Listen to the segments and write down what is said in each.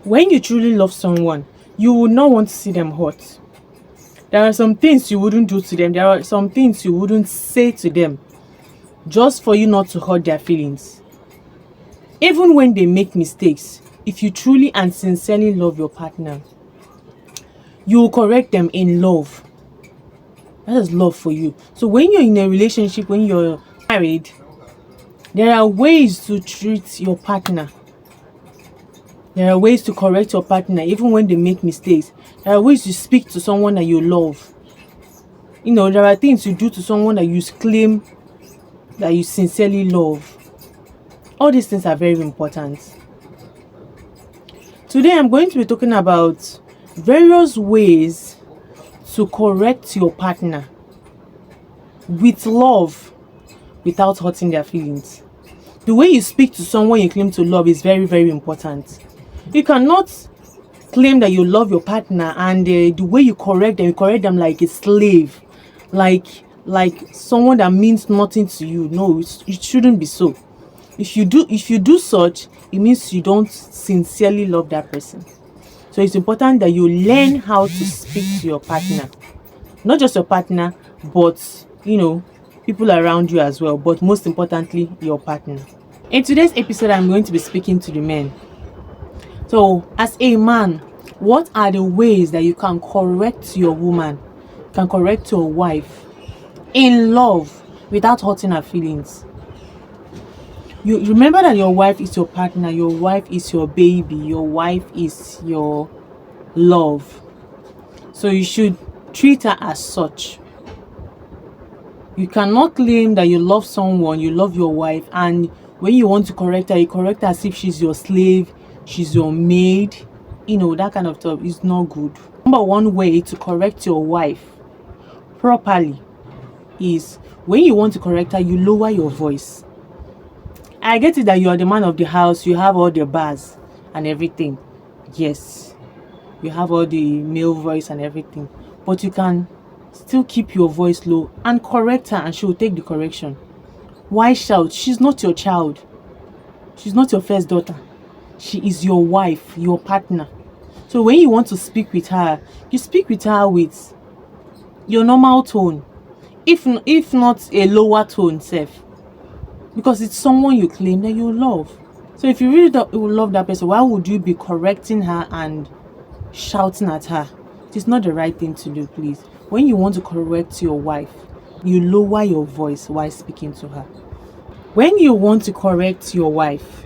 When you truly love someone, you would not want to see them hurt. There are some things you wouldn't do to them. There are some things you wouldn't say to them just for you not to hurt their feelings. Even when they make mistakes, if you truly and sincerely love your partner, you will correct them in love. That is love for you. So when you're in a relationship, when you're married, there are ways to treat your partner. There are ways to correct your partner even when they make mistakes. There are ways to speak to someone that you love. There are things you do to someone that you claim that you sincerely love. All these things are very important. Today I'm going to be talking about various ways to correct your partner with love without hurting their feelings. The way you speak to someone you claim to love is very, very important. You cannot claim that you love your partner and the way you correct them like a slave, like someone that means nothing to you. No, it shouldn't be so. If you do such, it means you don't sincerely love that person. So it's important that you learn how to speak to your partner. Not just your partner, but people around you as well, but most importantly, your partner. In today's episode, I'm going to be speaking to the men. So, as a man, what are the ways that you can correct your woman, can correct your wife in love without hurting her feelings? You remember that your wife is your partner, your wife is your baby, your wife is your love. So you should treat her as such. You cannot claim that you love someone, you love your wife, and when you want to correct her, you correct her as if she's your slave, she's your maid. That kind of stuff is not good. Number one way to correct your wife properly is when you want to correct her, you lower your voice. I get it that you are the man of the house, you have all the bars and everything. Yes, you have all the male voice and everything, but you can still keep your voice low and correct her, and she will take the correction. Why shout? She's not your child. She's not your first daughter. She is your wife, your partner. So when you want to speak with her, you speak with her with your normal tone, if not a lower tone self, because it's someone you claim that you love. So if you really love that person, why would you be correcting her and shouting at her? It's not the right thing to do, please. When you want to correct your wife, you lower your voice while speaking to her. When you want to correct your wife,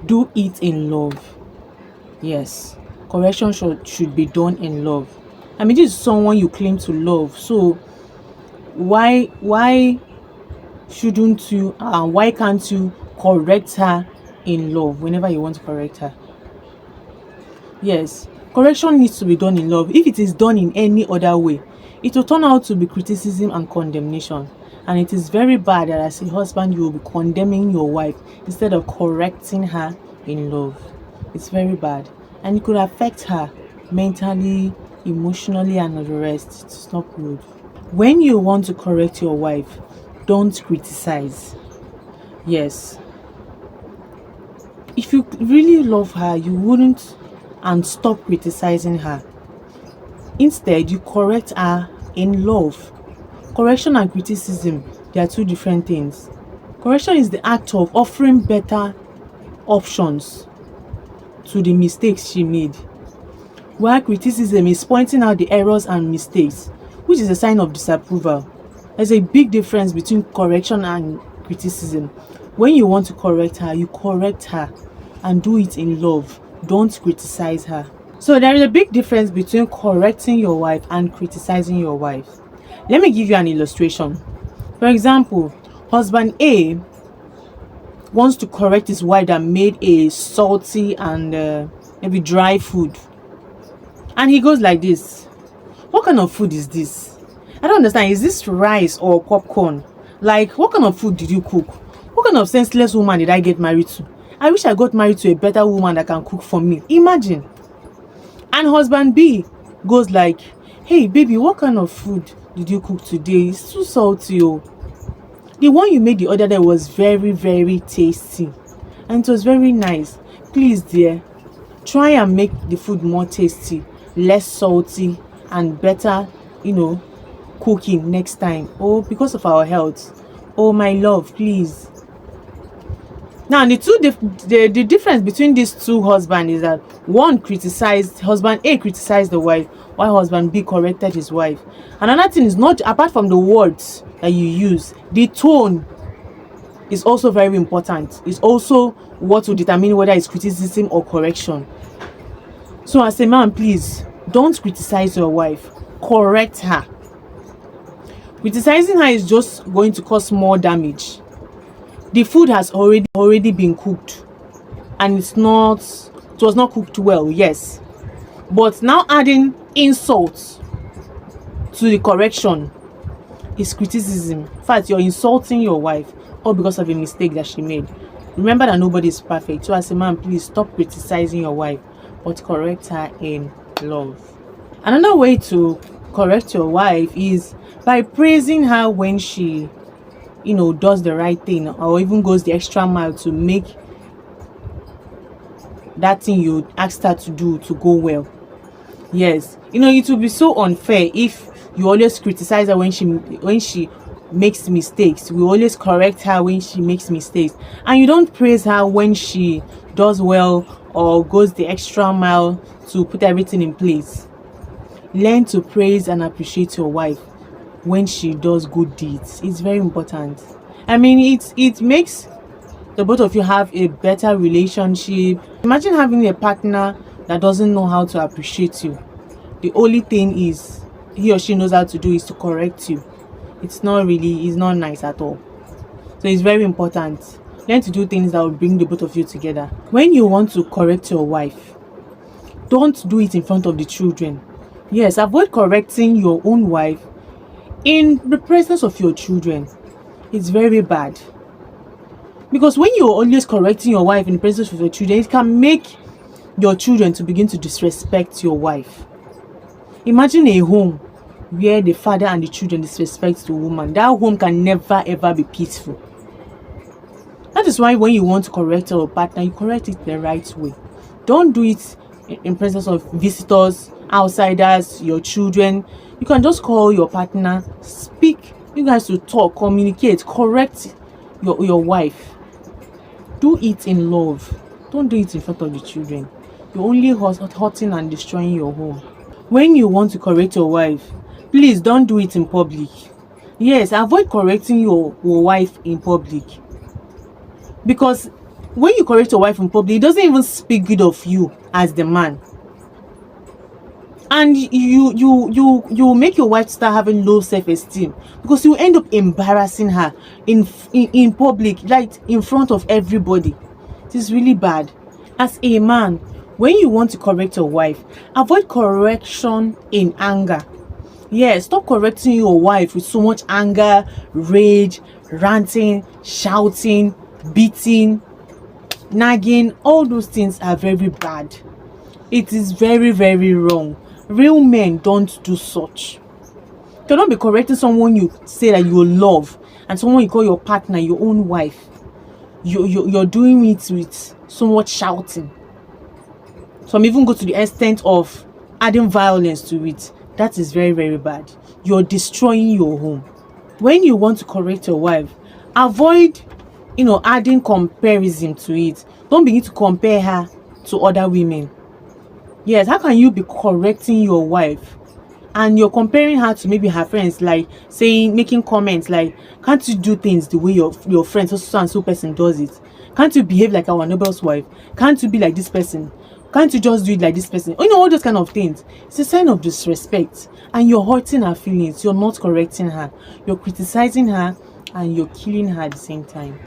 do it in love. Yes, correction should be done in love. This is someone you claim to love. So why shouldn't you why can't you correct her in love whenever you want to correct her? Yes, correction needs to be done in love. If it is done in any other way, it will turn out to be criticism and condemnation. And it is very bad that as a husband you will be condemning your wife instead of correcting her in love. It's very bad, and it could affect her mentally, emotionally, and all the rest. It's not good. When you want to correct your wife, don't criticize. Yes, if you really love her, you wouldn't and stop criticizing her. Instead, you correct her in love. Correction and criticism, they are two different things. Correction is the act of offering better options to the mistakes she made, while criticism is pointing out the errors and mistakes, which is a sign of disapproval. There's a big difference between correction and criticism. When you want to correct her, you correct her and do it in love. Don't criticize her. So there is a big difference between correcting your wife and criticizing your wife. Let me give you an illustration. For example, husband A wants to correct his wife that made a salty and maybe dry food. And he goes like this: what kind of food is this? I don't understand. Is this rice or popcorn? Like, what kind of food did you cook? What kind of senseless woman did I get married to? I wish I got married to a better woman that can cook for me. Imagine. And husband B goes like, hey baby, what kind of food did you cook today? It's too salty. Oh, the one you made the other day was very, very tasty, and it was very nice. Please dear, Try and make the food more tasty, less salty, and better, cooking next time. Oh, because of our health. Oh, my love, please. Now, the difference between these two husbands is that husband A criticized the wife, while husband B corrected his wife. Another thing is, not apart from the words that you use, the tone is also very important. It's also what will determine whether it's criticism or correction. So as a man, please don't criticize your wife, correct her. Criticizing her is just going to cause more damage. The food has already been cooked, and it was not cooked well, yes, but now adding insults to the correction is criticism. In fact, you're insulting your wife all because of a mistake that she made. Remember that nobody is perfect. So as a man, please stop criticizing your wife, but correct her in love. Another way to correct your wife is by praising her when she does the right thing, or even goes the extra mile to make that thing you asked her to do to go well. Yes, it will be so unfair if you always criticize her when she makes mistakes. We always correct her when she makes mistakes, and you don't praise her when she does well or goes the extra mile to put everything in place. Learn to praise and appreciate your wife when she does good deeds. It's very important. I mean, it makes the both of you have a better relationship. Imagine having a partner that doesn't know how to appreciate you. The only thing is he or she knows how to do is to correct you. It's not nice at all. So it's very important. Learn to do things that will bring the both of you together. When you want to correct your wife, don't do it in front of the children. Yes, avoid correcting your own wife in the presence of your children. It's very bad, because when you're always correcting your wife in the presence of your children, it can make your children to begin to disrespect your wife. Imagine a home where the father and the children disrespect the woman. That home can never ever be peaceful. That is why when you want to correct your partner, you correct it the right way. Don't do it in presence of visitors, outsiders, your children. You can just call your partner, speak, you guys to talk, communicate, correct your wife. Do it in love. Don't do it in front of the children. You're only hurting and destroying your home. When you want to correct your wife, please don't do it in public. Yes, avoid correcting your wife in public, because when you correct your wife in public, it doesn't even speak good of you as the man. And you make your wife start having low self-esteem, because you end up embarrassing her in public, like in front of everybody. It is really bad. As a man, when you want to correct your wife, avoid correction in anger. Yes, stop correcting your wife with so much anger, rage, ranting, shouting, beating, nagging. All those things are very bad. It is very, very wrong. Real men don't do such. You cannot be correcting someone you say that you love, and someone you call your partner, your own wife. You're doing it with so much shouting. Some even go to the extent of adding violence to it. That is very, very bad. You're destroying your home. When you want to correct your wife, avoid adding comparison to it. Don't begin to compare her to other women. Yes, how can you be correcting your wife and you're comparing her to maybe her friends, like making comments like, can't you do things the way your friend so and so person does it? Can't you behave like our neighbor's wife? Can't you be like this person? Can't you just do it like this person? All those kind of things. It's a sign of disrespect, and you're hurting her feelings. You're not correcting her. You're criticizing her, and you're killing her at the same time.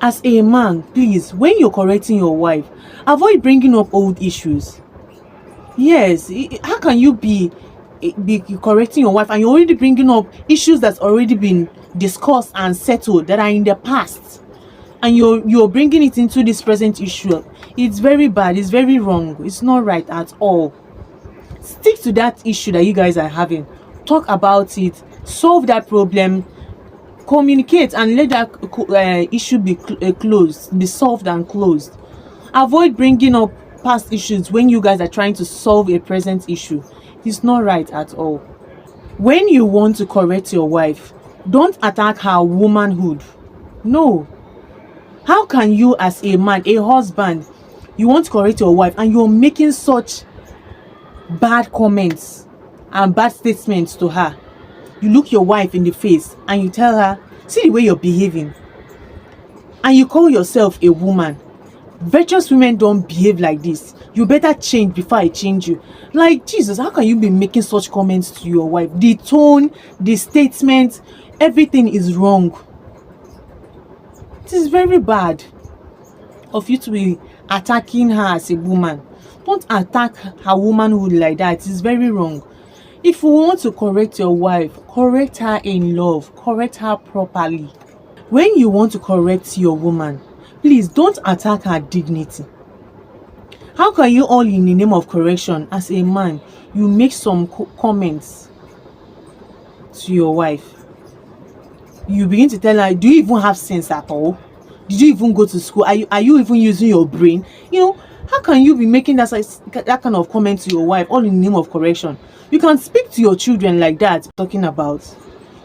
As a man, please, when you're correcting your wife, avoid bringing up old issues. Yes, how can you be correcting your wife and you're already bringing up issues that's already been discussed and settled, that are in the past, and you're bringing it into this present issue? It's very bad. It's very wrong. It's not right at all. Stick to that issue that you guys are having. Talk about it. Solve that problem. Communicate and let that issue be solved and closed. Avoid bringing up past issues when you guys are trying to solve a present issue. It's not right at all. When you want to correct your wife, don't attack her womanhood. No. How can you, as a man, a husband, you want to correct your wife and you're making such bad comments and bad statements to her? You look your wife in the face and you tell her, see the way you're behaving, and you call yourself a woman. Virtuous women don't behave like this. You better change before I change you. Like, Jesus, how can you be making such comments to your wife? The tone, the statement, everything is wrong. It is very bad of you to be attacking her as a woman. Don't attack her womanhood like that. It is very wrong. If you want to correct your wife, correct her in love. Correct her properly. When you want to correct your woman, please don't attack her dignity. How can you, all in the name of correction, as a man, you make some comments to your wife? You begin to tell her, do you even have sense at all? Did you even go to school? Are you even using your brain? You know, how can you be making that kind of comment to your wife, all in the name of correction? You can speak to your children like that. Talking about,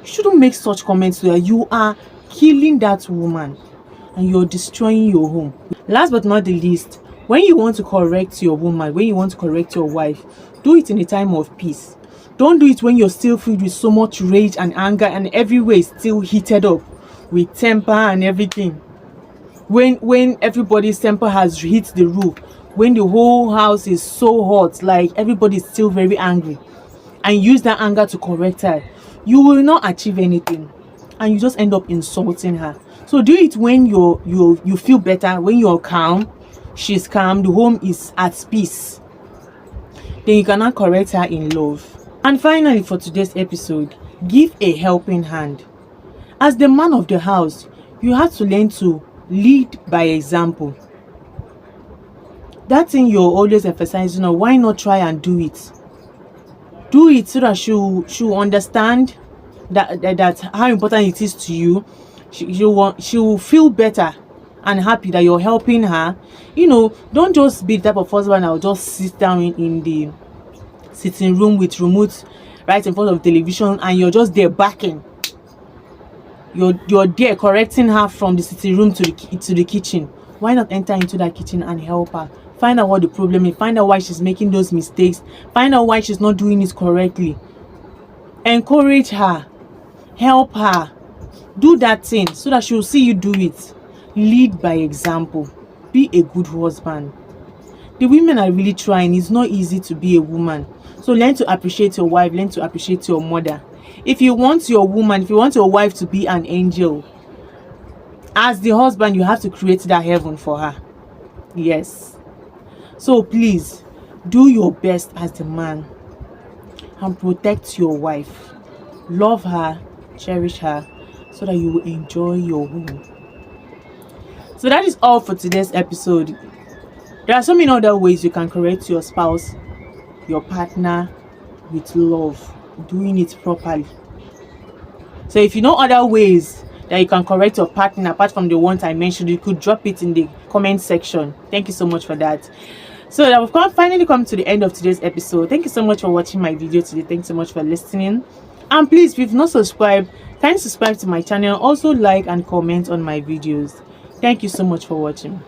you shouldn't make such comments to her. You are killing that woman and you're destroying your home. Last but not the least, when you want to correct your woman, when you want to correct your wife, do it in a time of peace. Don't do it when you're still filled with so much rage and anger and everywhere is still heated up with temper and everything. When everybody's temper has hit the roof, when the whole house is so hot, like everybody's still very angry, and use that anger to correct her, you will not achieve anything and you just end up insulting her. So do it when you feel better, when you're calm, she's calm, the home is at peace. Then you cannot correct her in love. And finally, for today's episode, give a helping hand. As the man of the house, you have to learn to lead by example. That thing you're always emphasizing on, why not try and do it? Do it so that she'll understand that how important it is to you. She'll feel better and happy that you're helping her. You know, don't just be the type of husband that will just sit down in the sitting room with remote right in front of television and you're just there backing. You're there correcting her from the sitting room to the kitchen. Why not enter into that kitchen and help her? Find out what the problem is. Find out why she's making those mistakes. Find out why she's not doing it correctly. Encourage her. Help her. Do that thing so that she'll see you do it. Lead by example. Be a good husband. The women are really trying. It's not easy to be a woman. So learn to appreciate your wife. Learn to appreciate your mother. If you want your woman, if you want your wife to be an angel, as the husband, you have to create that heaven for her. Yes. So please, do your best as the man and protect your wife. Love her, cherish her, so that you will enjoy your home. So that is all for today's episode. There are so many other ways you can correct your spouse, your partner, with love, doing it properly. So if you know other ways that you can correct your partner apart from the ones I mentioned, you could drop it in the comment section. Thank you so much for that. So that we've finally come to the end of today's episode. Thank you so much for watching my video today. Thanks so much for listening. And please, if you've not subscribed, kindly subscribe to my channel. Also like and comment on my videos. Thank you so much for watching.